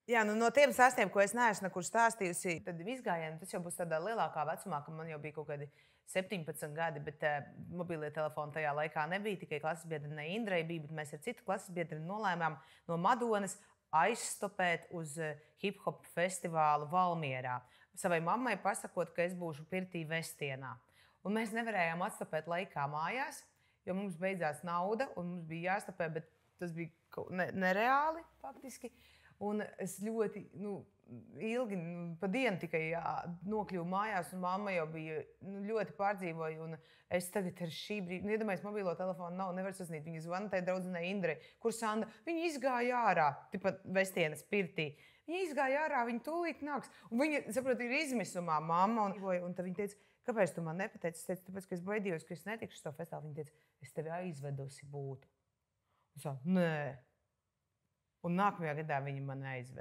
Jā, nu, no tiem stāstiem, ko es neesmu nekur stāstījusi, tad izgājienu, tas jau būs tādā lielākā vecumā, ka man jau bija kaut kādi 17 gadi, bet mobilie telefoni tajā laikā nebija. Tikai klases biedrene Indrei bija, bet mēs ar citu klases biedreni nolēmām no Madonas aizstopēt uz hip-hop festivālu Valmierā. Savai mammai pasakot, ka es būšu pirtī Vestienā. Un mēs nevarējām atstopēt laikā mājās, jo mums beidzās nauda un mums bija jāstopē, bet tas bija nereāli faktiski. Un es ļoti ilgi, pa dienu tikai nokļuvu mājās, un mamma jau bija ļoti pārdzīvoja. Un es tagad ar šī brīdi, iedomājos, mobilo telefonu nav, nevar sasniegt. Viņa zvana tai draudzenei Indrei, kur Sanda, viņa izgāja ārā, tipat Vestienas pirtī. Viņa izgāja ārā, viņa tūlīt nāks. Un viņa, saprot, ir izmisumā mamma. Un tad viņa teica, kāpēc tu man nepateici? Es teicu, tāpēc, ka es baidījos, ka es netikšu uz to festivālu. Viņa teica, es tevi aizvedusi būtu. Un es sāku, nē. Un nākamajā gadā viņi mani aizveda.